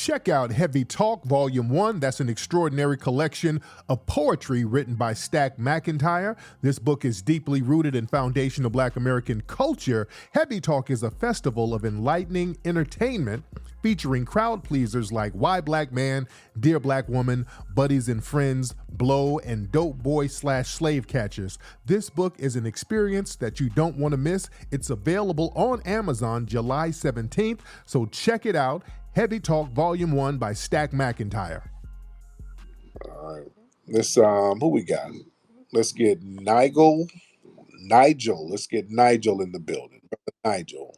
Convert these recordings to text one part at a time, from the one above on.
Check out Heavy Talk Volume 1. That's an extraordinary collection of poetry written by Stack McIntyre. This book is deeply rooted in foundational Black American culture. Heavy Talk is a festival of enlightening entertainment featuring crowd pleasers like Why Black Man, Dear Black Woman, Buddies and Friends, Blow, and Dope Boy / Slave Catchers. This book is an experience that you don't want to miss. It's available on Amazon July 17th, so check it out. Heavy Talk Volume 1 by Stack McIntyre. All right. Let's who we got? Let's get Nigel. Let's get Nigel in the building. Brother Nigel.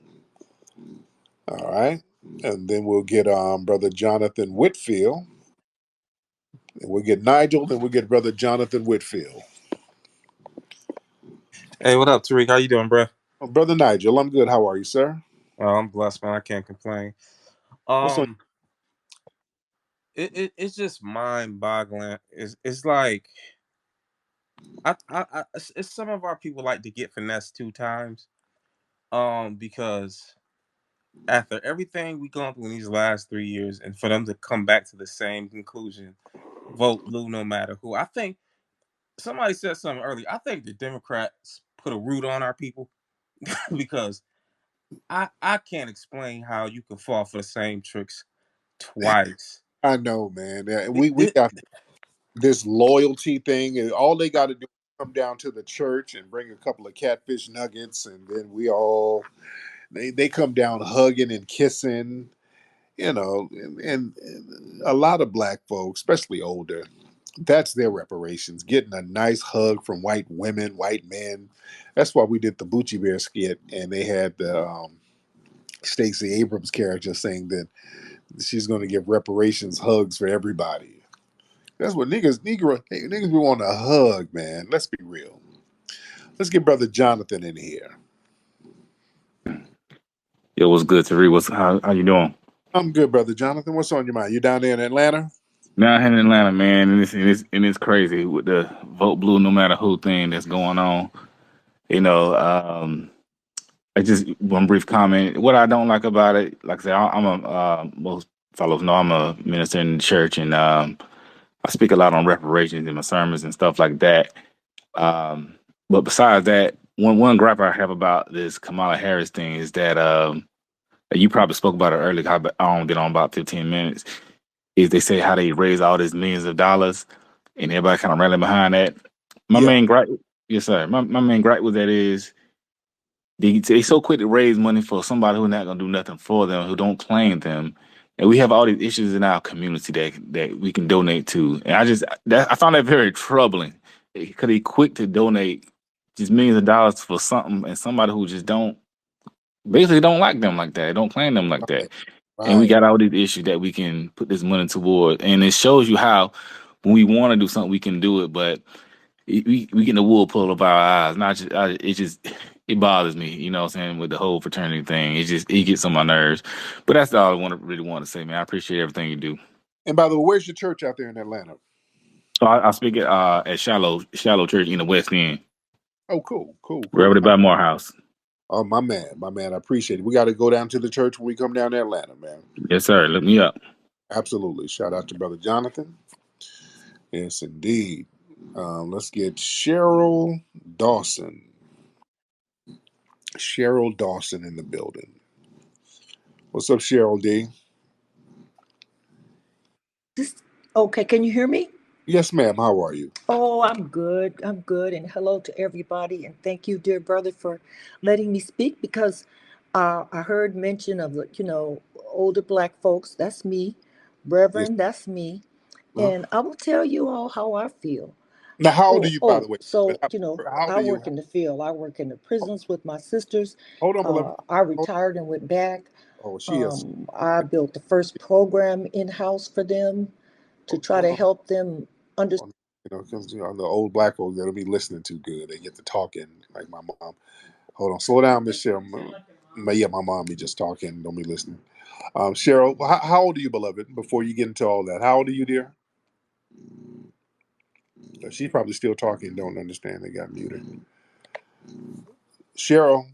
All right. And then we'll get Brother Jonathan Whitfield. And we'll get Nigel, then we'll get Brother Jonathan Whitfield. Hey, what up, Tariq? How you doing, bro? Oh, Brother Nigel, I'm good. How are you, sir? I'm blessed, man. I can't complain. It's just mind-boggling. It's like it's some of our people like to get finessed 2 times. Because after everything we gone through in these last 3 years, and for them to come back to the same conclusion, vote blue no matter who. I think somebody said something earlier. I think the Democrats put a root on our people because I can't explain how you can fall for the same tricks twice. I know, man. We got this loyalty thing, and all they got to do is come down to the church and bring a couple of catfish nuggets, and then they come down hugging and kissing, and a lot of Black folks, especially older, that's their reparations, getting a nice hug from white women, white men. That's why we did the Bucci Bear skit, and they had the Stacey Abrams character saying that she's going to give reparations hugs for everybody. That's what niggas we want a hug, man. Let's be real. Let's get Brother Jonathan in here. Yo, what's good, Tariq? How you doing? I'm good, Brother Jonathan. What's on your mind? You down there in Atlanta? Now here in Atlanta, man, and it's crazy with the vote blue no matter who thing that's going on. I just one brief comment. What I don't like about it, like I said, most fellows know I'm a minister in the church, and I speak a lot on reparations in my sermons and stuff like that. But besides that, one gripe I have about this Kamala Harris thing is that you probably spoke about it earlier. I only been on about 15 minutes. Is they say how they raise all these millions of dollars, and everybody kind of rallying behind that. My main gripe, yes sir. My main gripe with that is they so quick to raise money for somebody who's not gonna do nothing for them, who don't claim them, and we have all these issues in our community that we can donate to, and I found that very troubling. Because they quick to donate just millions of dollars for something, and somebody who just basically don't like them like that, don't claim them like that. Right. And we got all these issues that we can put this money toward, and it shows you how when we want to do something, we can do it, but we get the wool pulled over our eyes. It bothers me, you know what I'm saying, with the whole fraternity thing. It gets on my nerves. But that's all I really want to say, man. I appreciate everything you do. And by the way, where's your church out there in Atlanta? So I speak at Shallow Church in the West End. Oh, cool. Right by Morehouse. Oh, my man, I appreciate it. We got to go down to the church when we come down to Atlanta, man. Yes, sir. Look me up. Absolutely. Shout out to Brother Jonathan. Yes, indeed. Let's get Cheryl Dawson. Cheryl Dawson in the building. What's up, Cheryl D? Okay, can you hear me? Yes, ma'am. How are you? Oh, I'm good. And hello to everybody. And thank you, dear brother, for letting me speak, because I heard mention of the, older Black folks. That's me. Reverend, that's me. And I will tell you all how I feel. Now, how old are you, by the way? So, I work in the field. I work in the prisons with my sisters. Hold on, beloved. I retired and went back. Oh, she is. I built the first program in-house for them to try to help them understand. Because the old Black folks, they don't be listening too good. They get to talking like my mom. Hold on, slow down, Miss Cheryl. Yeah, my mom be just talking, don't be listening. Cheryl, how old are you, beloved? Before you get into all that, how old are you, dear? She's probably still talking. Don't understand. They got muted. Cheryl,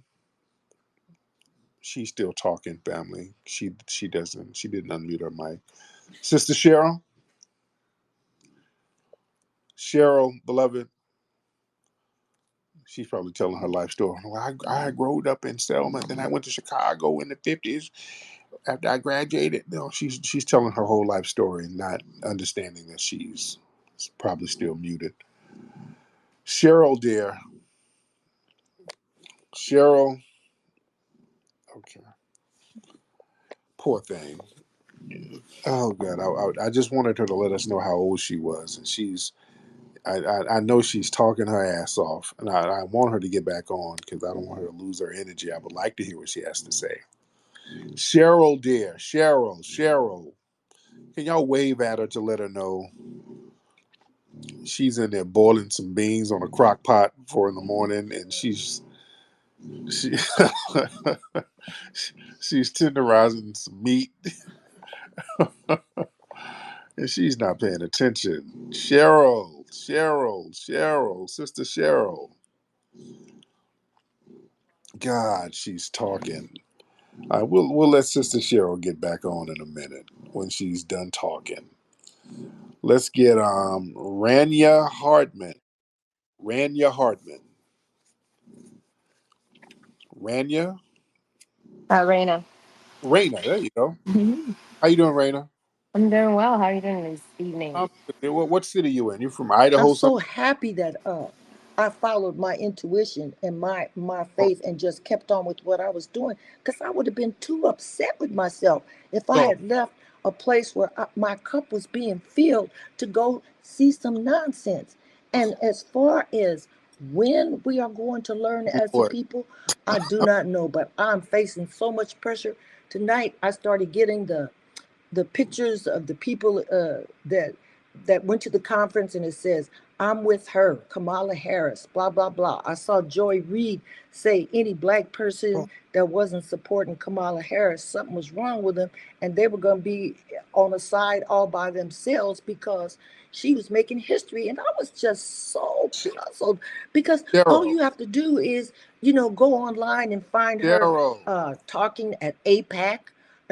She's still talking, family. She didn't unmute her mic. Sister Cheryl, beloved, she's probably telling her life story. Well, I grew up in Selma, then I went to Chicago in the 50s after I graduated. No, she's telling her whole life story, not understanding that she's probably still muted. Cheryl, dear. Cheryl, okay. Poor thing. Oh God, I just wanted her to let us know how old she was, and I know she's talking her ass off, and I want her to get back on because I don't want her to lose her energy. I would like to hear what she has to say. Cheryl, dear, Cheryl, can y'all wave at her to let her know she's in there boiling some beans on a crock pot for in the morning, and she's she's tenderizing some meat, and she's not paying attention. Cheryl, Sister Cheryl. God, she's talking. We'll let Sister Cheryl get back on in a minute when she's done talking. Let's get Rania Hartman. Rania? Raina. Raina, there you go. Mhm. How you doing, Raina? I'm doing well. How are you doing this evening? What city you in? You from I'm Idaho? so Something? happy that I followed my intuition and my faith and just kept on with what I was doing, because I would have been too upset with myself if I Oh, had left a place where my cup was being filled to go see some nonsense. And as far as when we are going to learn as a Lord. people, I do not know, but I'm facing so much pressure. Tonight I started getting the pictures of the people that went to the conference, and it says, "I'm with her, Kamala Harris, blah blah blah." I saw Joy Reid say any black Oh, person that wasn't supporting Kamala Harris, something was wrong with them, and they were going to be on a side all by themselves because she was making history. And I was just so puzzled, because all Cheryl. you have to do is, go online and find her Cheryl. talking at APAC,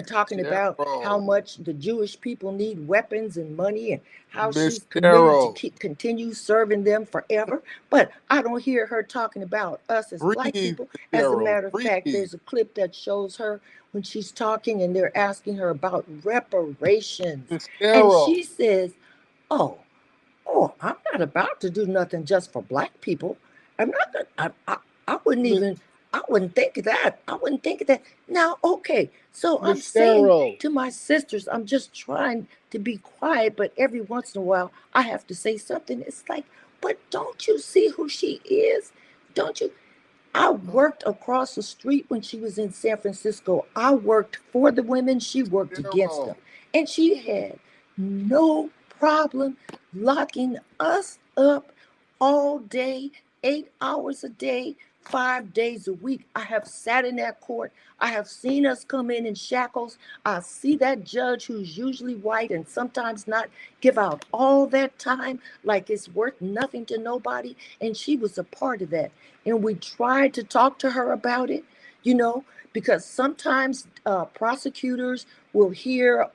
talking about how Cheryl. much the Jewish people need weapons and money, and how Miss she's committed to Cheryl. continue serving them forever. But I don't hear her talking about us as black Breathe, people. Miss As a Cheryl. matter of fact, Breathe. there's a clip that shows her when she's talking and they're asking her about reparations. Miss And Cheryl. she says, "Oh, oh, I'm not about to do nothing just for black people. I'm not gonna, I wouldn't Miss even, I wouldn't think of that. I wouldn't think of that." Now, okay, so I'm Miss saying Cheryl. to my sisters, I'm just trying to be quiet, but every once in a while I have to say something. It's like, but don't you see who she is? Don't you? I worked across the street when she was in San Francisco. I worked for the women, she worked against Cheryl. them. And she had no problem locking us up all day, 8 hours a day, 5 days a week. I have sat in that court. I have seen us come in shackles. I see that judge, who's usually white and sometimes not, give out all that time like it's worth nothing to nobody. And she was a part of that. And we tried to talk to her about it, you know, because sometimes prosecutors will hear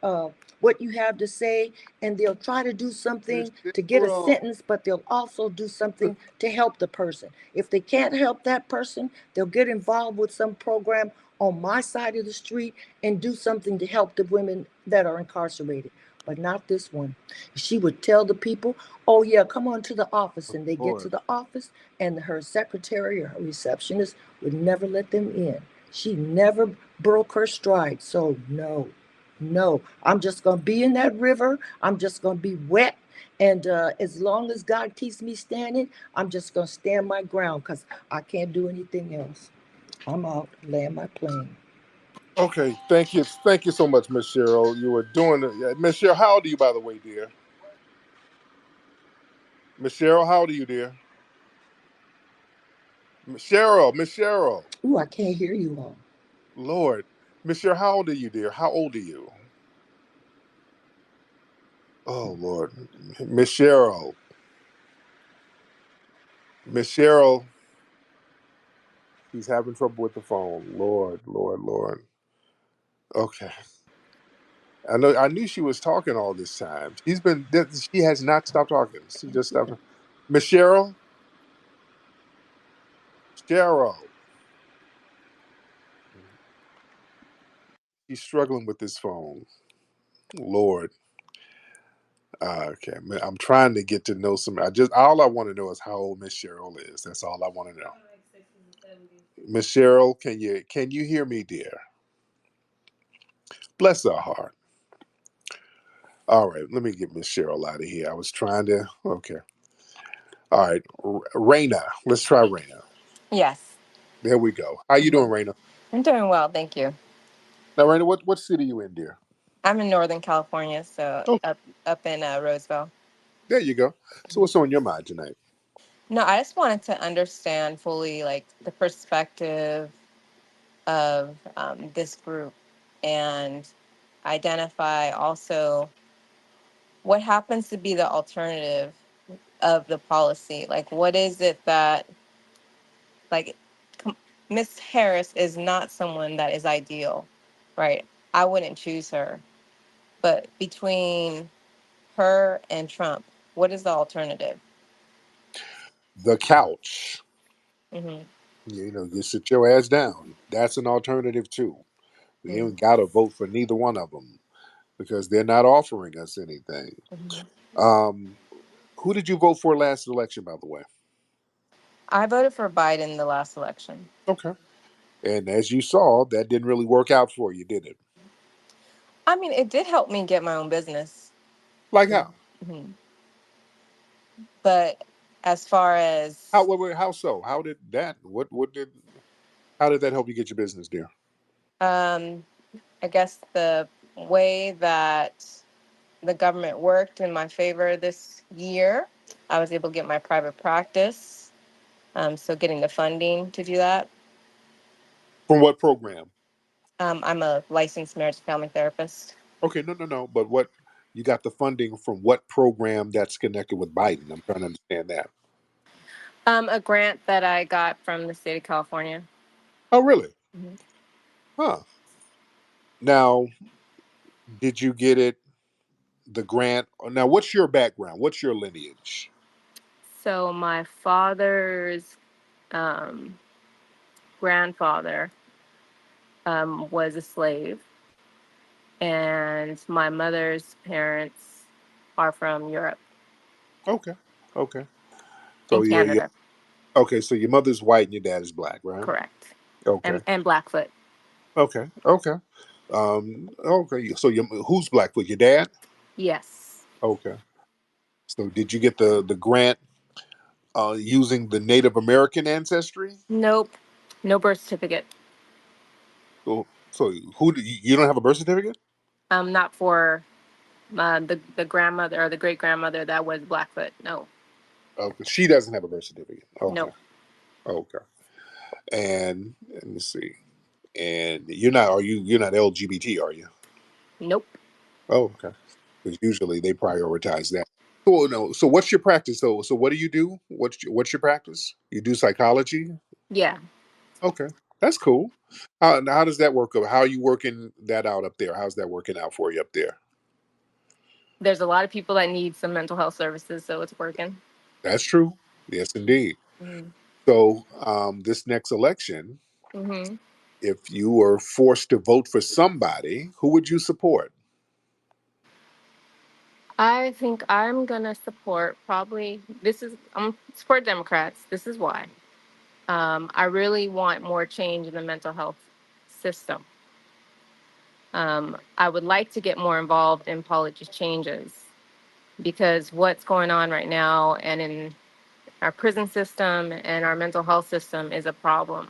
what you have to say, and they'll try to do Miss something to get a Cheryl. sentence, but they'll also do something to help the person. If they can't help that person, they'll get involved with some program on my side of the street and do something to help the women that are incarcerated. But not this one. She would tell the people, "Oh, yeah, come on to the office." And they get to Lord. the office, and her secretary or her receptionist would never let them in. She never broke her stride. So, no, no. I'm just going to be in that river. I'm just going to be wet. And as long as God keeps me standing, I'm just going to stand my ground, because I can't do anything else. I'm out, land my plane. Okay, thank you. Thank you so much, Miss Cheryl. You were doing it. Yeah, Miss Cheryl, how old are you, by the way, dear? Miss Cheryl, how old are you, dear? Miss Cheryl. Ooh, I can't hear you all. Lord. Miss Cheryl, how old are you, dear? How old are you? Oh, Lord. Miss Cheryl. Miss Cheryl. He's having trouble with the phone. Lord, Lord, Lord. Okay. I knew she was talking all this time. She has not stopped talking. She just stopped. Miss Cheryl? Cheryl. She's struggling with this phone. Lord. Okay. I'm trying to get to know some. All I want to know is how old Miss Cheryl is. That's all I want to know. Miss Cheryl, can you hear me, dear? Bless her heart. All right, let me get Miss Cheryl out of here. I was trying to. Okay. All right, Raina. Let's try Raina. Yes. There we go. How you doing, Raina? I'm doing well, thank you. Now, Raina, what city you in, dear? I'm in Northern California, so Oh, up in Roseville. there you go. So, what's on your mind tonight? No, I just wanted to understand fully like the perspective of this group and identify also what happens to be the alternative of the policy. Like, what is it that, like, Miss Harris is not someone that is ideal, right? I wouldn't choose her. But between her and Trump, what is the alternative? The couch. Hmm. You sit your ass down. That's an alternative too. We ain't got to vote for neither one of them because they're not offering us anything. Hmm. Um, who did you vote for last election, by the way? I voted for Biden the last election. Okay. And as you saw, that didn't really work out for you, did it? I mean, it did help me get my own business. Like how? Hmm. But as far How? as, How so? How did that? How did that help you get your business, dear? I guess the way that the government worked in my favor this year, I was able to get my private practice. So getting the funding to do that. From what program? I'm a licensed marriage and family therapist. Okay, no. But what you got the funding from? What program that's connected with Biden? I'm trying to understand that. A grant that I got from the state of California. Oh, really? Mhm. Huh. Now, did you get it? The grant. Now, what's your background? What's your lineage? So my father's um, grandfather was a slave, and my mother's parents are from Europe Okay. Okay. So and yeah. Canada. Okay. So your mother's white and your dad is black, right? Correct. Okay. And Blackfoot. Okay. Okay. Okay. So who's Blackfoot? Your dad? Yes. Okay. So did you get the grant using the Native American ancestry? Nope. No birth certificate. So you don't have a birth certificate? Not for the grandmother or the great grandmother that was Blackfoot. No. Okay. She doesn't have a birth certificate. Okay. Nope. Okay. And let me see. And you're not LGBT, are you? Nope. Oh, okay. Because usually they prioritize that. So no. So what's your practice? So what do you do? What's your practice? You do psychology? Yeah. Okay, that's cool. How does that work? How are you working that out up there? How's that working out for you up there? There's a lot of people that need some mental health services, so it's working. That's true. Yes, indeed. Mm-hmm. So this next election, Mm-hmm. if you were forced to vote for somebody, who would you support? I think I'm gonna support probably I'm support Democrats. This is why. I really want more change in the mental health system. I would like to get more involved in policy changes because what's going on right now and in our prison system and our mental health system is a problem.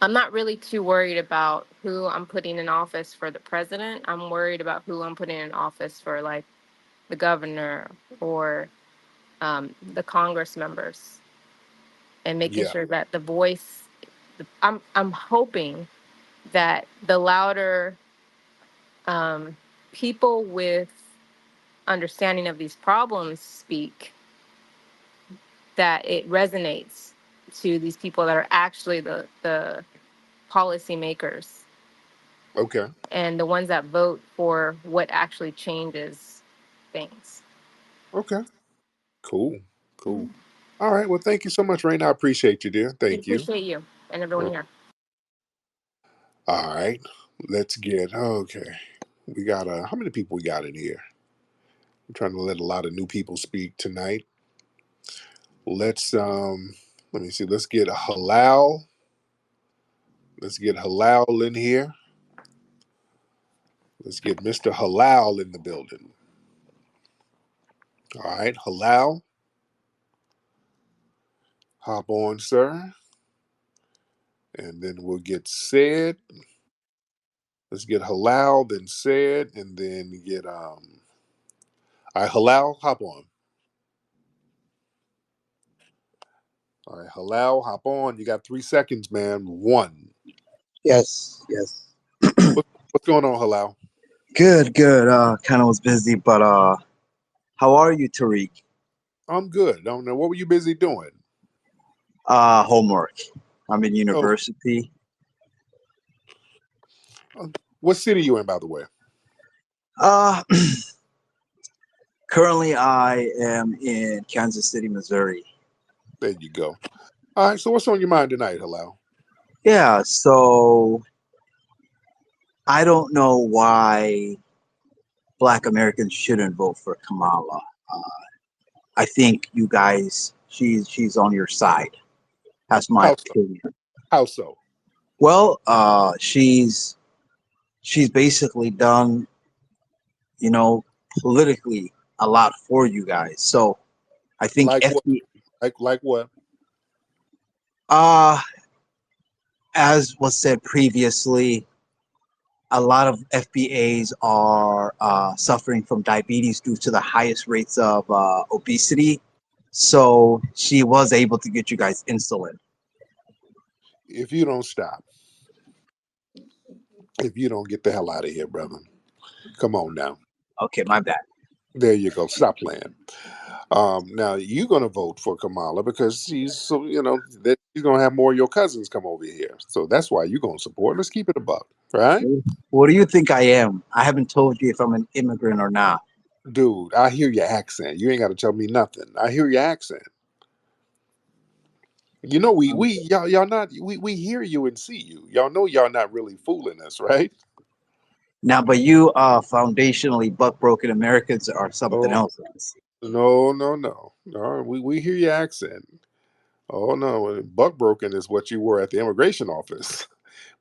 I'm not really too worried about who I'm putting in office for the president. I'm worried about who I'm putting in office for like the governor or the Congress members and making Yeah, sure that the voice. I'm hoping that the louder people with understanding of these problems speak, that it resonates to these people that are actually the policymakers Okay. and the ones that vote for what actually changes things. Okay. Cool. Cool. All right. Well, thank you so much, Raina. I appreciate you, dear. We Thank you. appreciate you and everyone here. All right. Let's get okay. We got how many people we got in here? I'm trying to let a lot of new people speak tonight. Let me see. Let's get Halal. Let's get Halal in here. Let's get Mr. Halal in the building. All right, Halal. Hop on, sir. And then we'll get Said. Let's get Halal, then Said, and then get all right, Halal, hop on. All right, Halal, hop on. You got 3 seconds, man. One. Yes, yes. What's going on, Halal? Good, good. Kind of was busy, but how are you, Tariq? I'm good. I don't know. What were you busy doing? Homework. I'm in Oh, university. what city you in, by the way? Uh, Currently I am in Kansas City, Missouri. There you go. All right, so what's on your mind tonight, Halal? Yeah, so I don't know why Black Americans shouldn't vote for Kamala. I think you guys, she's on your side. That's my How so? opinion. How so? Well, she's basically done, you know, politically a lot for you guys. So I think Like what? FB, Like what? uh, as was said previously, a lot of FBAs are suffering from diabetes due to the highest rates of obesity. So she was able to get you guys insulin. If you don't stop, if you don't get the hell out of here, brother. Come on now. Okay, my bad. There you go. Stop playing. Now you're gonna vote for Kamala because that she's gonna have more of your cousins come over here. So that's why you're gonna support. Let's keep it a buck, right? What do you think I am? I haven't told you if I'm an immigrant or not. Dude, I hear your accent. You ain't gotta tell me nothing. I hear your accent. You know, we y'all not we hear you and see you. Y'all know y'all not really fooling us, right? Now, but you foundationally buck broken Americans are something Oh else. no, no, no. No, we hear your accent. Oh no, buck broken is what you were at the immigration office.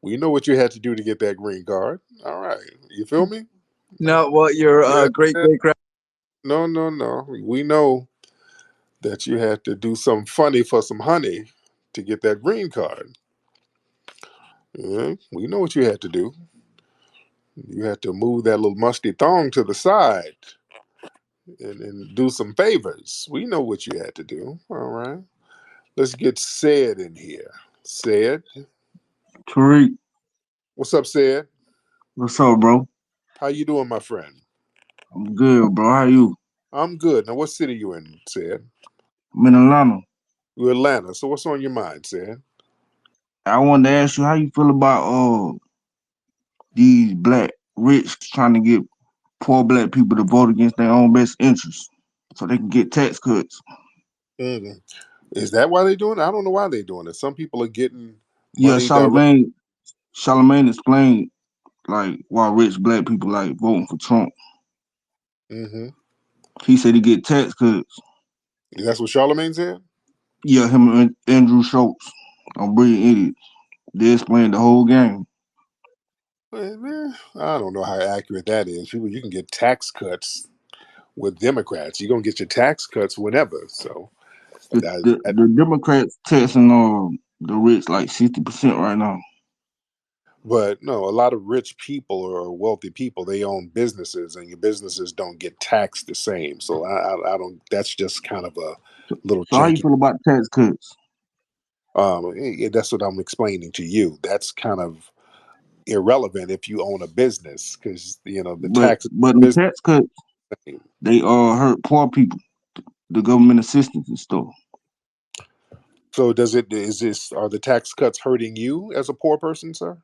We know what you had to do to get that green card. All right, you feel me? No, well, your Yeah. great great grand. No, no, no. We know that you had to do something funny for some honey to get that green card. Yeah, we know what you had to do. You had to move that little musty thong to the side and do some favors. We know what you had to do. All right. Let's get Said in here. Said. Tariq, What's up, Said? what's up, bro? How you doing, my friend? I'm good, bro. How you? I'm good. Now, what city you in, Said? I'm in Atlanta. You're Atlanta. So what's on your mind, Said? I wanted to ask you how you feel about these black rich trying to get poor black people to vote against their own best interests so they can get tax cuts. Mhm. Is that why they're doing it? I don't know why they're doing it. Some people are getting Yeah, money direct. Charlemagne explained like why rich black people like voting for Trump. Hmm. He said he get tax cuts. That's what Charlemagne said? Yeah, him and Andrew Schultz are brilliant idiots. They explained the whole game. I don't know how accurate that is. You can get tax cuts with Democrats. You're going to get your tax cuts whenever. So, The that, the, that, the Democrats taxing the rich like 60% right now. but no, a lot of rich people or wealthy people, they own businesses and your businesses don't get taxed the same. So, I don't, that's just kind of a little So how you janky. feel about tax cuts? That's what I'm explaining to you. That's kind of irrelevant if you own a business because, the taxes But on the business. tax cuts they hurt poor people, the government assistance and stuff. So are the tax cuts hurting you as a poor person, sir?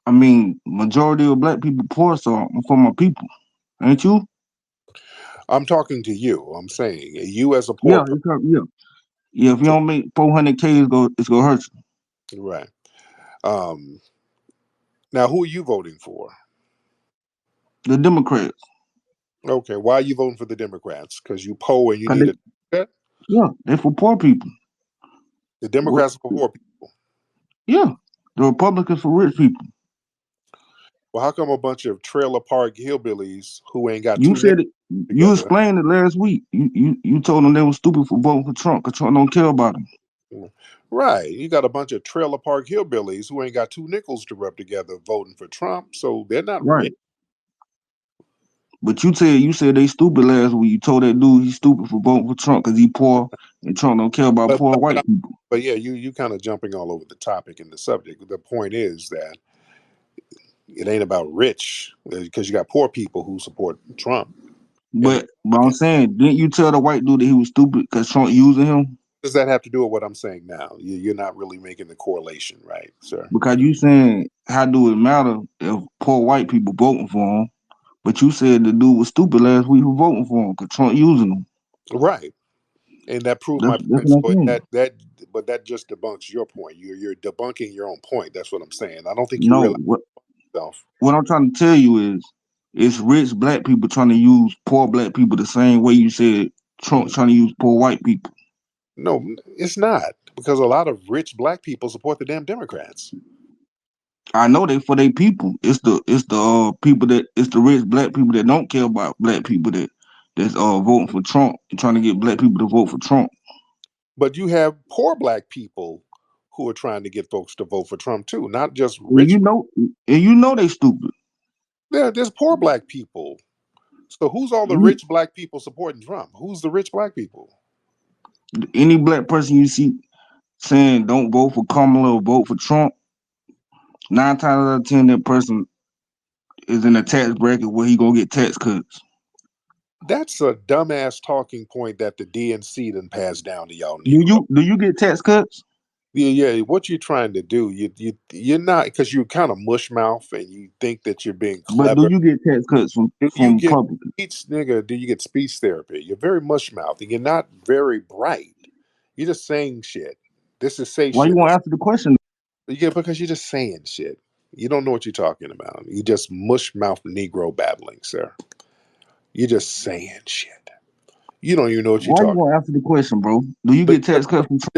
I mean, majority of black people poor, so I'm for my people. Ain't you? I'm talking to you. I'm saying you as a poor Yeah, person. yeah. Yeah, if you don't make 400K, it's gonna hurt you. Right. Um, Now, who are you voting for? The Democrats. Okay, why are you voting for the Democrats? Because you poor and you 'Cause need a cut? yeah, they're for poor people. The What? Democrats are for poor people. Yeah, the Republicans for rich people. Well, how come a bunch of trailer park hillbillies who ain't got You two said nickels it. You together? explained it last week. You told them they were stupid for voting for Trump because Trump don't care about them. Right. You got a bunch of trailer park hillbillies who ain't got two nickels to rub together voting for Trump, so they're not Right. rich. But you said they stupid last week. You told that dude he's stupid for voting for Trump because he poor and Trump don't care about But, poor but, white people. but yeah, you kind of jumping all over the topic and the subject. The point is that it ain't about rich because you got poor people who support Trump. And But I'm saying, didn't you tell the white dude that he was stupid because Trump using him? what does that have to do with what I'm saying now? You're not really making the correlation, right, sir? Because you saying, how do it matter if poor white people voting for him? But you said the dude was stupid last week for voting for him because Trump using him. Right. And that proves my That's point. what I'm So saying. but that just debunks your point. You're debunking your own point. That's what I'm saying. I don't think you No, realize yourself. what I'm trying to tell you is, it's rich black people trying to use poor black people the same way you said Trump trying to use poor white people. No, it's not because a lot of rich black people support the damn Democrats. I know they for their people. It's the people that it's the rich black people that don't care about black people that's voting for Trump and trying to get black people to vote for Trump. But you have poor black people who are trying to get folks to vote for Trump too, not just And rich. you know they stupid. There's poor black people. So who's all the You, rich black people supporting Trump? Who's the rich black people? any black person you see saying don't vote for Kamala or vote for Trump, 9 times out of 10 that person is in a tax bracket where he gonna get tax cuts. That's a dumbass talking point that the DNC done passed down to y'all Do Negro. you get tax cuts? Yeah. What you're trying to do, you're not because you're kind of mush mouth and you think that you're being But do clever. you get tax cuts Do you from get Republicans? speech, nigga? Do you get speech therapy? You're very mush mouth and you're not very bright. You're just saying shit. This is say Why you shit. won't answer the question? Yeah, because you're just saying shit. You don't know what you're talking about. You just mush mouth Negro babbling, sir. You're just saying shit. You don't even know what you're Why you talking. won't answer the question, bro? Do you get Because, tax cuts from Trump?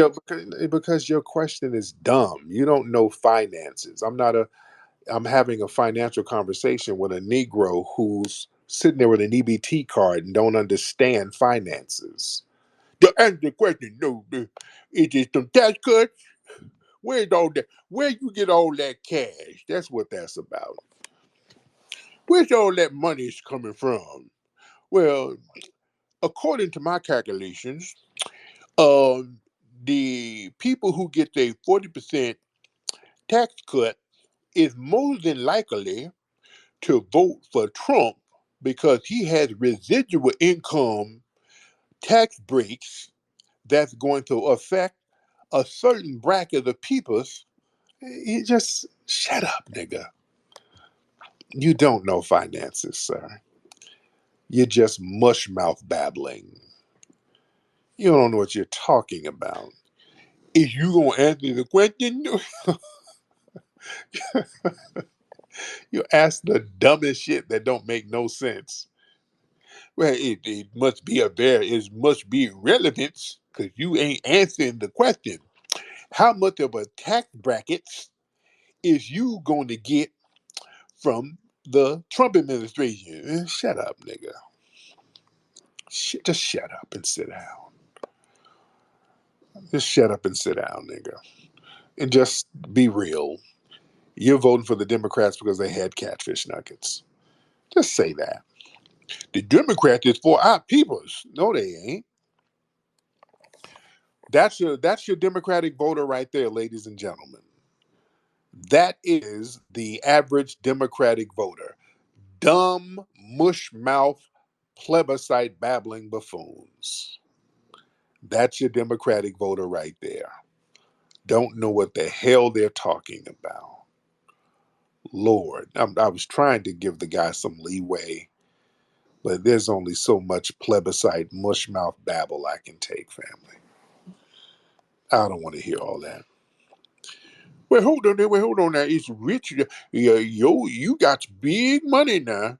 because your question is dumb. You don't know finances. I'm having a financial conversation with a Negro who's sitting there with an EBT card and don't understand finances. The answer the question, no, is it some tax cuts? Where's all that? Where you get all that cash? That's what that's about. Where's all that money is coming from? Well, according to my calculations, um, the people who get a 40% tax cut is more than likely to vote for Trump because he has residual income tax breaks that's going to affect a certain bracket of peoples. You just shut up, nigga. You don't know finances, sir. You're just mush mouth babbling. You don't know what you're talking about. If you gonna answer the question, you ask the dumbest shit that don't make no sense. Well, it must be it must be relevance because you ain't answering the question. How much of a tax brackets is you going to get from the Trump administration? Shut up, nigga. Just shut up and sit down. Just shut up and sit down, nigga. And just be real. You're voting for the Democrats because they had catfish nuggets. Just say that. The Democrats is for our peoples. No, they ain't. That's your Democratic voter right there, ladies and gentlemen. That is the average Democratic voter. Dumb, mush mouth, plebiscite babbling buffoons. That's your Democratic voter right there. Don't know what the hell they're talking about. Lord, I was trying to give the guy some leeway, but there's only so much plebiscite mushmouth babble I can take, family. I don't want to hear all that. Well, hold on there. Well, hold on now. It's rich. You got big money now.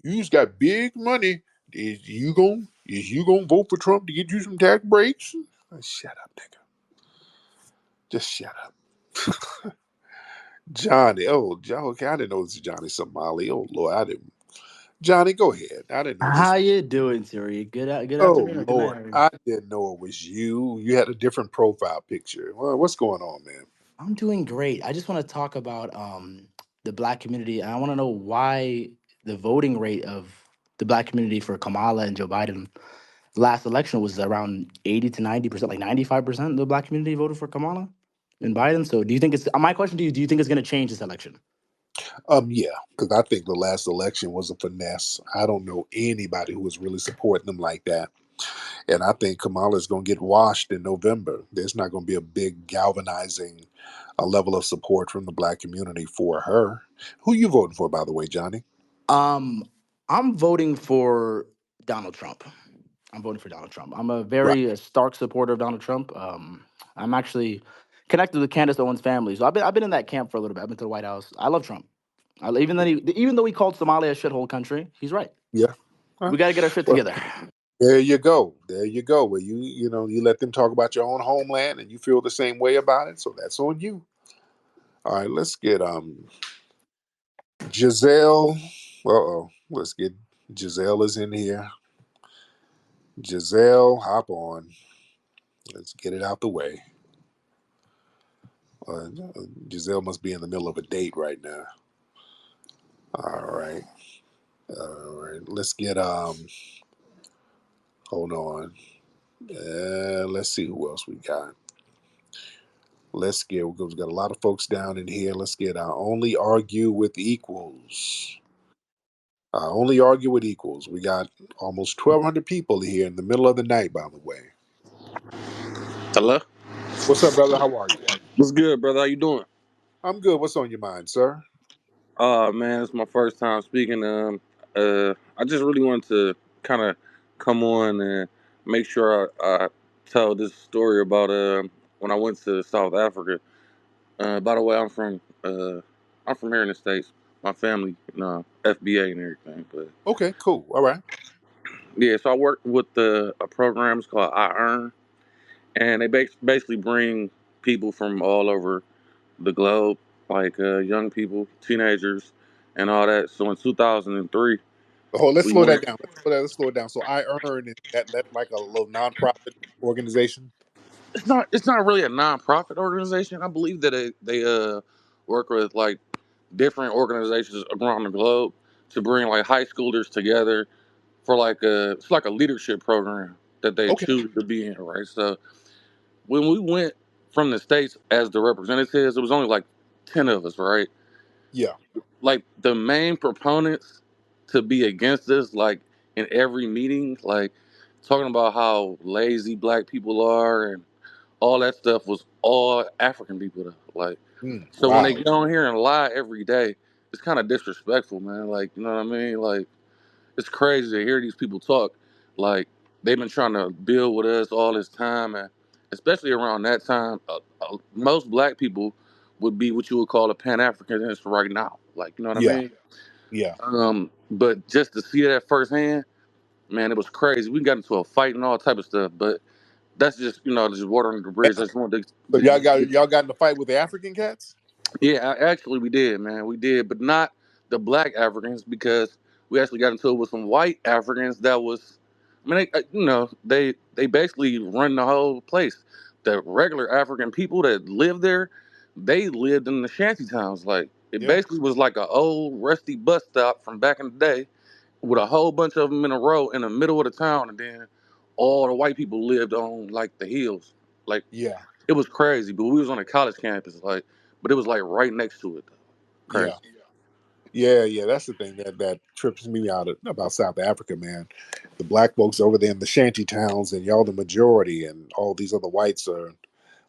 You's got big money. Is you gonna vote for Trump to get you some tax breaks? Shut up, nigga. Just shut up. Johnny. Oh, okay. I didn't know this was Johnny Somali. Oh Lord, I didn't. Johnny, go ahead. I didn't know this. How you doing, Tariq? Good Oh afternoon or good night. Lord, I didn't know it was you. You had a different profile picture. Well, what's going on, man? I'm doing great. I just want to talk about the black community, and I want to know why the voting rate of the black community for Kamala and Joe Biden last election was around 80 to 90%, like 95% of the black community voted for Kamala and Biden. So do you think it's my question to you, do you think it's gonna change this election? Yeah, because I think the last election was a finesse. I don't know anybody who was really supporting them like that. And I think Kamala's going to get washed in November. There's not going to be a big galvanizing level of support from the black community for her. Who you voting for, by the way, Johnny? Um, I'm voting for Donald Trump. I'm voting for Donald Trump. I'm a Right. very stark supporter of Donald Trump. I'm actually connected with Candace Owens' family, so I've been in that camp for a little bit. I've been to the White House. I love Trump. Even though he called Somalia a shithole country, he's right. Yeah. Huh? We got to get our shit Well, together. there you go. There you go. Well, you let them talk about your own homeland, and you feel the same way about it. So that's on you. All right. Let's get Giselle. Uh-oh. Let's get Giselle is in here. Giselle, hop on. Let's get it out the way. Uh, Giselle must be in the middle of a date right now. All right. All right. Let's get hold on. Let's see who else we got. We've got a lot of folks down in here. Let's get only argue with equals. Only argue with equals. We got almost 1,200 people here in the middle of the night, by the way. Hello. What's up, brother? How are you? What's good, brother? How you doing? I'm good. What's on your mind, sir? Man, it's my first time speaking. I just really wanted to kind of come on and make sure I tell this story about when I went to South Africa. By the way, I'm from here in the States. My family, FBA and everything. But Okay, cool. All right. yeah, so I work with a program. It's called I Earn, and they basically bring people from all over the globe, like young people, teenagers, and all that. So in 2003, Oh, let's we slow that went. down. Let's slow it down. So I earn that like a little nonprofit organization. It's not really a nonprofit organization. I believe that they work with like different organizations around the globe to bring like high schoolers together for it's like a leadership program that they Okay. choose to be in, right? So when we went from the states as the representatives, it was only like 10 of us, right? Yeah. Like the main proponents to be against this, like in every meeting, like talking about how lazy black people are and all that stuff was all African people though. Like, so when they Wow. get on here and lie every day, it's kind of disrespectful, man. Like, you know what I mean? Like, it's crazy to hear these people talk. Like, they've been trying to build with us all this time, and especially around that time, most black people would be what you would call a Pan Africanist right now. Like, you know what I Yeah. mean? Yeah. But just to see that firsthand, man, it was crazy. We got into a fight and all type of stuff, but that's just just watering the bridge. I just wanted So to just get. y'all got in a fight with the African cats? Yeah, actually we did, man. We did, but not the black Africans because we actually got into it with some white Africans that was, I mean, they basically run the whole place. The regular African people that lived there, they lived in the shanty towns. Like it Yeah. basically was like an old rusty bus stop from back in the day, with a whole bunch of them in a row in the middle of the town, and then all the white people lived on like the hills. Like Yeah. it was crazy, but we was on a college campus, like, but it was like right next to it. Though. Yeah. Crazy. Yeah, that's the thing that trips me out about South Africa, man. The black folks over there in the shanty towns, and y'all the majority, and all these other whites are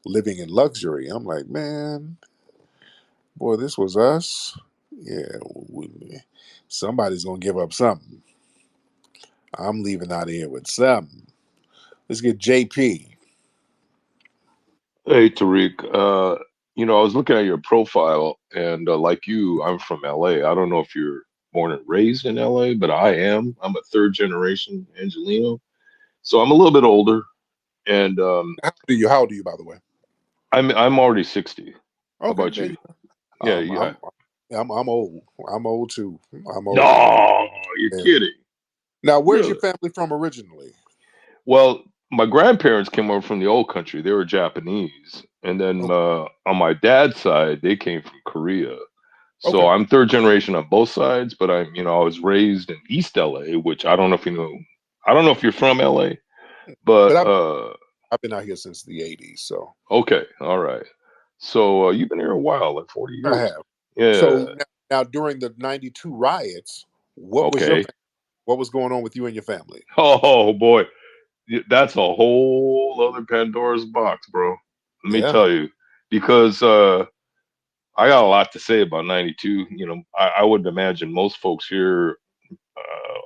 living in luxury. I'm like, man, boy, this was us. Yeah, somebody's gonna give up something. I'm leaving out of here with something. Let's get JP. Hey, Tariq. I was looking at your profile, and like you, I'm from LA. I don't know if you're born and raised in LA, but I am. I'm a third generation Angelino, so I'm a little bit older, and How old are you, by the way? I'm already 60. How Okay, about there you? you go. Yeah, Um, yeah. I'm I'm old. I'm old too. I'm old. No, you're Yeah. kidding. Now, where's your Really? family from originally? Well, my grandparents came over from the old country. They were Japanese, and then Okay. on my dad's side, they came from Korea. So Okay. I'm third generation on both sides, but I was raised in East LA, which I don't know if you know. I don't know if you're from LA, But but I've been out here since the '80s, so okay, all right. So you've been here a while, like 40 I years. have. Yeah. So now during the '92 riots, what was Okay. what was going on with you and your family? Oh boy, that's a whole other Pandora's box, bro. Let me Yeah. tell you, because I got a lot to say about 92. I would imagine most folks here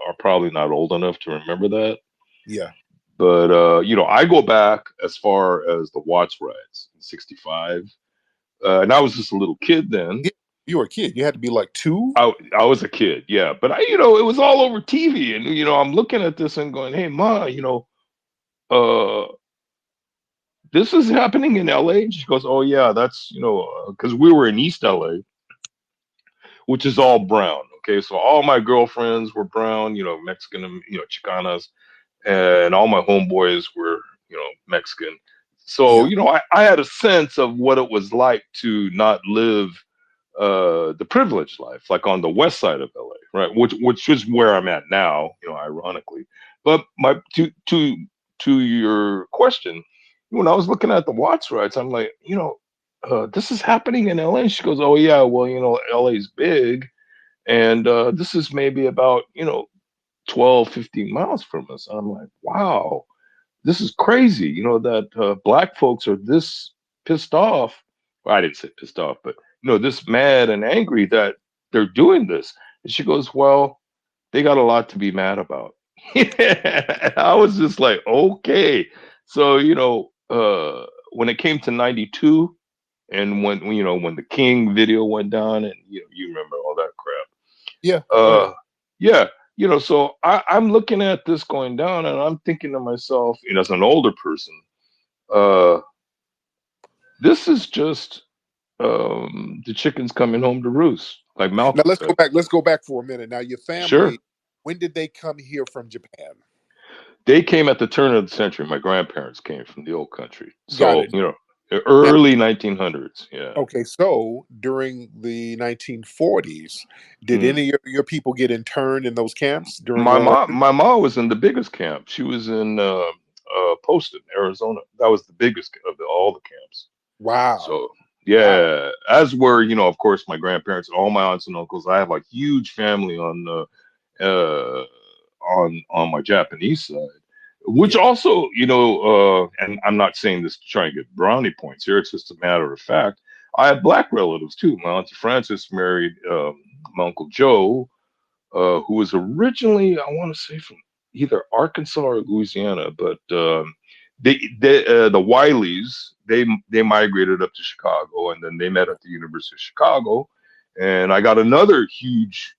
are probably not old enough to remember that. Yeah. But I go back as far as the Watts riots in '65, and I was just a little kid then. Yeah. You were a kid. You had to be like two. I was a kid, yeah. But it was all over TV, and I'm looking at this and going, "Hey, ma, uh, this is happening in LA." She goes, "Oh yeah, that's because we were in East LA, which is all brown. Okay, so all my girlfriends were brown, Mexican, and Chicanas, and all my homeboys were, Mexican. So, Yeah. I had a sense of what it was like to not live the privileged life, like on the west side of LA, right? Which is where I'm at now, ironically. But my to your question, when I was looking at the Watts rights, I'm like, this is happening in LA. She goes, "Oh yeah, well, LA's big, and this is maybe about 12, 15 miles from us." I'm like, wow, this is crazy, that black folks are this pissed off. Well, I didn't say pissed off, but this mad and angry that they're doing this. And she goes, "Well, they got a lot to be mad about." I was just like, okay. So, when it came to 92, and when the King video went down, and you remember all that crap. Yeah. Oh yeah. Uh, yeah, so I'm looking at this going down, and I'm thinking to myself, as an older person, uh, this is just the chickens coming home to roost, like Now Malcolm let's go said. back. Let's go back for a minute. Now your Sure, family. When did they come here from Japan? they came at the turn of the century. My grandparents came from the old country, Got so it. Now, early 1900s. Yeah. okay, so during the 1940s, did Mm. any of your people get interned in those camps during My World War mom, II? my mom was in the biggest camp. She was in Poston, Arizona. That was the biggest of all the camps. Wow. So Wow. yeah, as were of course my grandparents and all my aunts and uncles. I have a huge family on my Japanese side, which Yeah. also and I'm not saying this to try and get brownie points here. It's just a matter of fact. I have black relatives too. My auntie Frances married my uncle Joe, who was originally, I want to say, from either Arkansas or Louisiana, but the Wileys, they migrated up to Chicago, and then they met at the University of Chicago. And I got another huge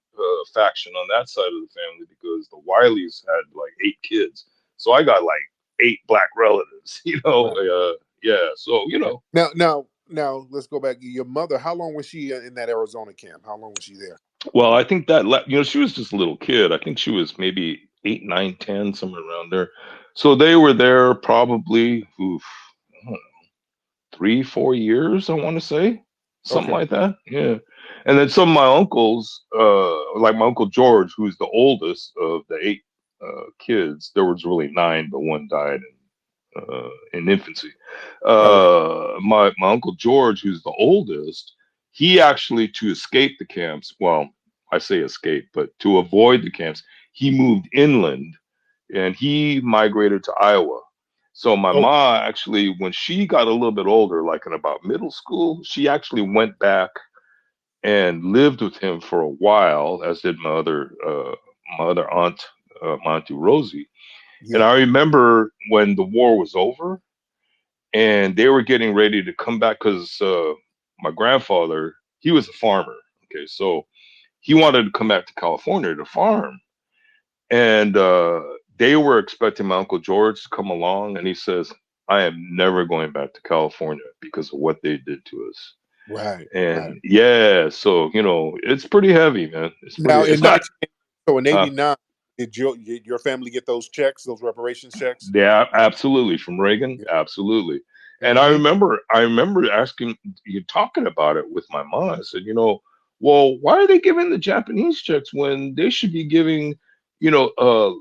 faction on that side of the family because the Wileys had like 8 kids, so I got like 8 black relatives. Wow. Yeah. So Yeah. Now, let's go back. Your mother, how long was she in that Arizona camp? How long was she there? well, I think that she was just a little kid. I think she was maybe 8, 9, 10, somewhere around there. So they were there probably, I don't know, 3, 4 years. I want to say something Okay. like that. Yeah. And then some of my uncles, like my uncle George, who's the oldest of the 8 kids. There was really 9, but one died in infancy. All right. My uncle George, who's the oldest, he actually to escape the camps. Well, I say escape, but to avoid the camps, he moved inland and he migrated to Iowa. So my Oh, mom actually, when she got a little bit older, like in about middle school, she actually went back and lived with him for a while, as did my other aunt, my auntie Rosie. And yeah. I remember when the war was over and they were getting ready to come back because my grandfather, he was a farmer. Okay, so he wanted to come back to California to farm, and they were expecting my uncle George to come along, and he says, "I am never going back to California because of what they did to us." Right, right. And yeah, so it's pretty heavy, man. It's pretty. Now in It's not. 19, so in Uh, '89, did your family get those checks, those reparations checks? Yeah, absolutely. From Reagan, Yeah. absolutely. And Mm-hmm. I remember asking you talking about it with my mom. I said, well, why are they giving the Japanese checks when they should be giving, you know, uh,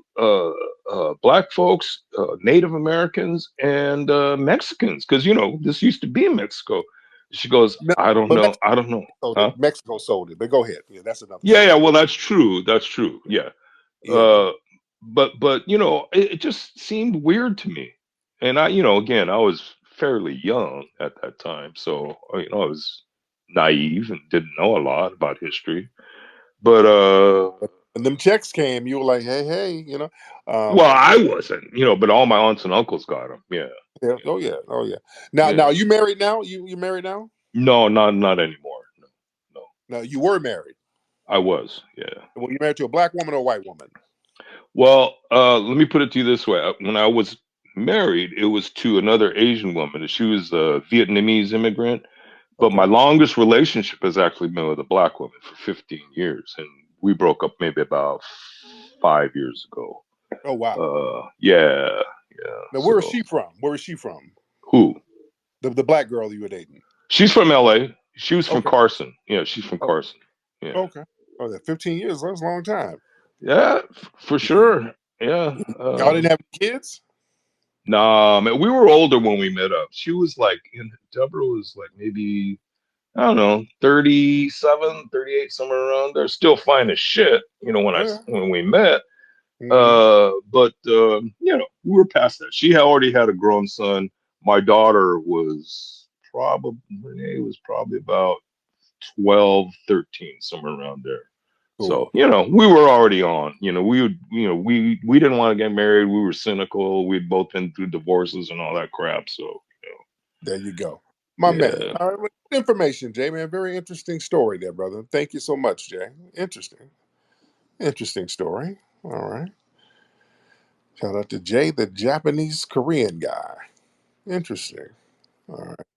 uh, black folks, Native Americans, and Mexicans? Because this used to be in Mexico. She goes, No, I don't but know, I don't know, huh? Mexico sold it. But go ahead. Yeah, that's another Yeah, yeah. story. Well, that's true. That's true. Yeah. Yeah, but Uh, but it just seemed weird to me, and again, I was fairly young at that time, so I was naive and didn't know a lot about history. But but when them checks came, you were like, hey, hey, well, um, I wasn't, but all my aunts and uncles got them. Yeah, yeah, oh yeah, yeah, oh yeah. Now yeah. you married now? You married now? No, not anymore. No, no. No, you were married. I was. Yeah. Well, you married to a black woman or a white woman? Well, let me put it to you this way. When I was married, it was to another Asian woman, and she was a Vietnamese immigrant. But my Okay. longest relationship has actually been with a black woman for 15 years, and we broke up maybe about 5 years ago. Oh wow. Yeah, yeah. Now where is So she from? Where is she from? who? The black girl you were dating. She's from LA. She was from Okay. Carson. Yeah, she's from Oh, Carson. Yeah, okay. Oh, that 15 years. That's a long time. yeah, for Yeah. sure. Yeah. Y'all didn't have any kids? Nah, man, we were older when we met up. She was like, Deborah was like maybe, I don't know, 37, 38, somewhere around there. Still fine as shit, Oh yeah. when we met. Mm-hmm. But we were past that. She had already had a grown son. My daughter was probably her age was probably about 12, 13, somewhere around there. So, Cool. we were already on. We would, we didn't want to get married. We were cynical. We'd both been through divorces and all that crap. So, There you go. My man. yeah. All right. Well, good information, Jay, man. Very interesting story there, brother. Thank you so much, Jay. Interesting. Interesting story. All right. Shout out to Jay, the Japanese Korean guy. Interesting. All right.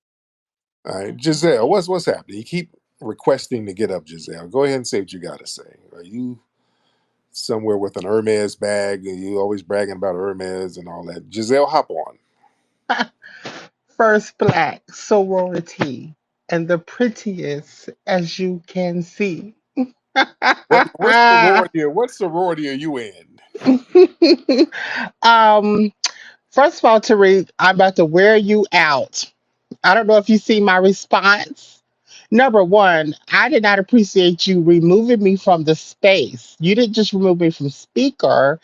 All right. Giselle, what's happening? You keep requesting to get up, Giselle. Go ahead and say what you gotta say. Are you somewhere with an Hermes bag and you always bragging about Hermes and all that? Giselle, hop on. First black sorority and the prettiest as you can see. What sorority are you in? um, First of all, Tariq, I'm about to wear you out. I don't know if you see my response. Number one, I did not appreciate you removing me from the space. You didn't just remove me from speaker.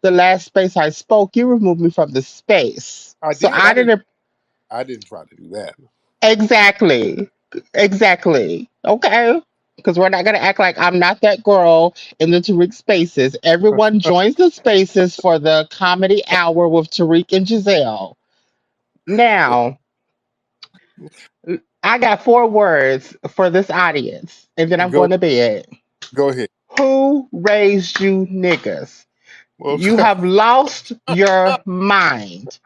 The last space I spoke, you removed me from the space. I So did. I didn't. I didn't try to do that. Exactly. Exactly. Okay. Because we're not going to act like I'm not that girl in the Tariq spaces. Everyone joins the spaces for the comedy hour with Tariq and Giselle. Now, I got 4 words for this audience, and then I'm Go going to bed. go ahead. Who raised you niggas? Well, You have lost your mind.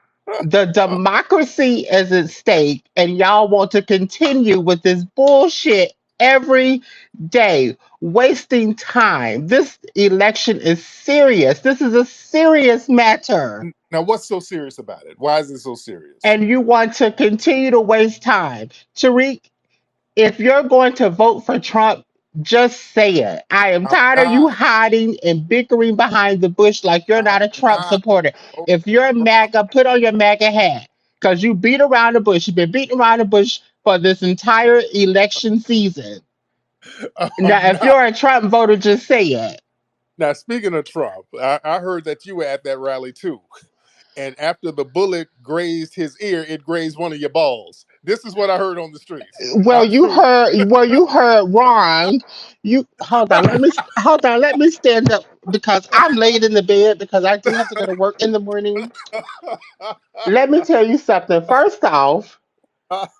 The democracy is at stake, and y'all want to continue with this bullshit every day, wasting time. This election is serious. This is a serious matter, now, what's so serious about it? Why is it so serious? and you want to continue to waste time. Tariq, if you're going to vote for Trump, just say it. I am I'm tired of you not. hiding and bickering behind the bush like you're I'm not a Trump not. supporter. Oh, If you're MAGA, put on your MAGA hat because you beat around the bush. You've been beating around the bush for this entire election season. Now, if Now, you're a Trump voter, just say it. now, speaking of Trump, I heard that you were at that rally too. And after the bullet grazed his ear, it grazed one of your balls. This is what I heard on the streets. Well, I'm you true. heard. Well, you heard wrong. You hold on. Hold on. Let me stand up because I'm laid in the bed because I do have to go to work in the morning. Let me tell you something. First off,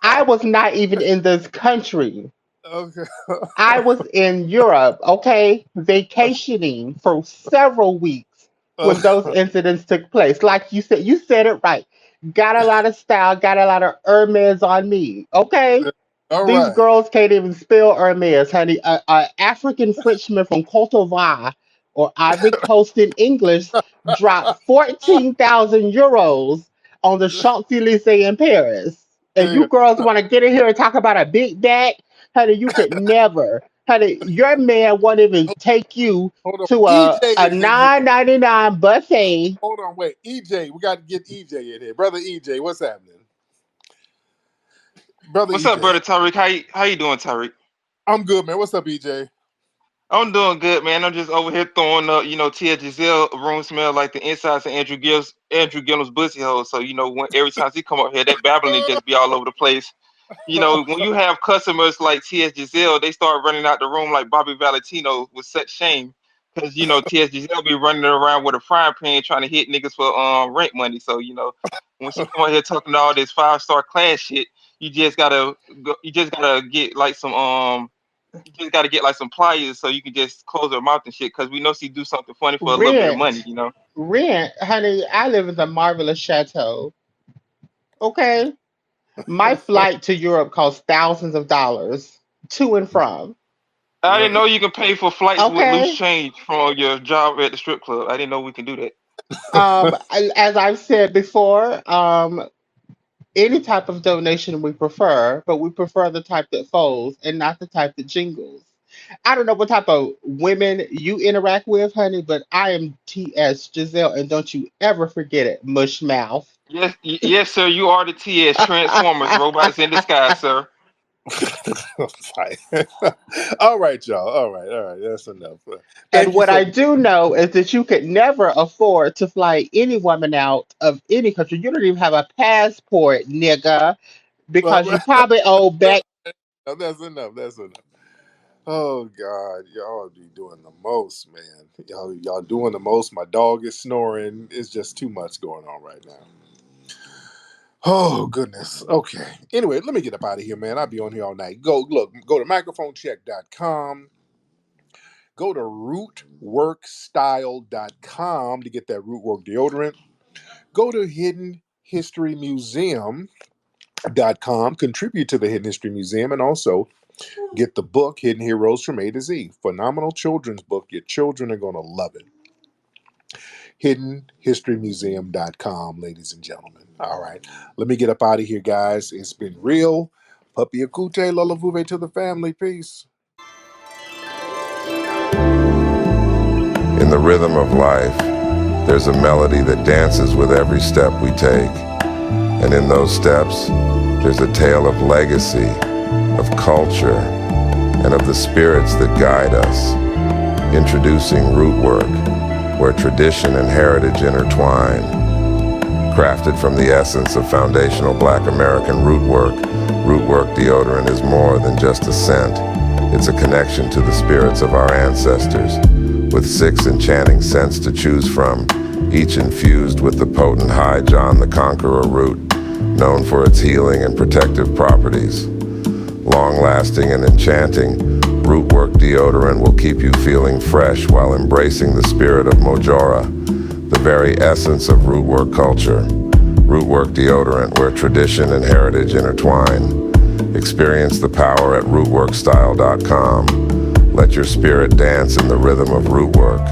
I was not even in this country. Okay. I was in Europe, okay, vacationing for several weeks when those incidents took place. Like you said it right. Got a lot of style, got a lot of Hermes on me, okay? All These right. girls can't even spell Hermes, honey. A African Frenchman from Cote d'Ivoire or Ivory Coast in English dropped 14,000 euros on the Champs Elysees in Paris. And Hey, you girls want to get in here and talk about a big bag? Honey, you could never. Honey, your man won't even take you hold on. to EJ a is in here. $9.99 buffet. Hold on, wait. EJ, we got to get EJ in here. Brother EJ, what's happening? Brother What's up, brother EJ. Tariq? How you doing, Tariq? I'm good, man. What's up, EJ? I'm doing good, man. I'm just over here throwing up, Tia Giselle room smell like the insides of Andrew Gillum's pussy hole. So, when every time he come up here, that babbling just be all over the place. When you have customers like T.S. Giselle, they start running out the room like Bobby Valentino with such shame. Because, T.S. Giselle be running around with a frying pan trying to hit niggas for rent money. So, when she come out here talking all this 5-star class shit, you just gotta get like some pliers so you can just close her mouth and shit. Because we know she do something funny for a little bit of money, Rent. Rent. Honey, I live in the marvelous chateau. Okay? My flight to Europe cost thousands of dollars to and from. I Well, didn't know you can pay for flights with loose Okay. change from your job at the strip club. I didn't know we can do that. As I've said before, any type of donation we prefer, but we prefer the type that folds and not the type that jingles. I don't know what type of women you interact with, honey, but I am T.S. Giselle, and don't you ever forget it, mush mouth. Yes, sir. You are the TS Transformers, robots in disguise, sir. fine. All right, y'all. All right. That's enough. And Thank you what so I much. do know is that you could never afford to fly any woman out of any country. You don't even have a passport, nigga, because you probably owe back. That's enough. That's enough. Oh God, y'all be doing the most, man. Y'all doing the most. My dog is snoring. It's just too much going on right now. Oh goodness. Okay. Anyway, let me get up out of here, man. I'll be on here all night. Go to microphonecheck.com. Go to rootworkstyle.com to get that rootwork deodorant. Go to hiddenhistorymuseum.com. Contribute to the Hidden History Museum and also get the book Hidden Heroes from A to Z. Phenomenal children's book. Your children are going to love it. hiddenhistorymuseum.com, ladies and gentlemen. All right. Let me get up out of here, guys. It's been real. Puppy Akute, Lola Vuve to the family. Peace. In the rhythm of life, there's a melody that dances with every step we take. And in those steps, there's a tale of legacy, of culture, and of the spirits that guide us. Introducing Rootwork, where tradition and heritage intertwine. Crafted from the essence of foundational Black American rootwork, Rootwork deodorant is more than just a scent. It's a connection to the spirits of our ancestors, with 6 enchanting scents to choose from, each infused with the potent High John the Conqueror root, known for its healing and protective properties. Long-lasting and enchanting, Rootwork deodorant will keep you feeling fresh while embracing the spirit of Mojora, the very essence of Rootwork culture. Rootwork deodorant, where tradition and heritage intertwine. Experience the power at rootworkstyle.com. Let your spirit dance in the rhythm of Rootwork.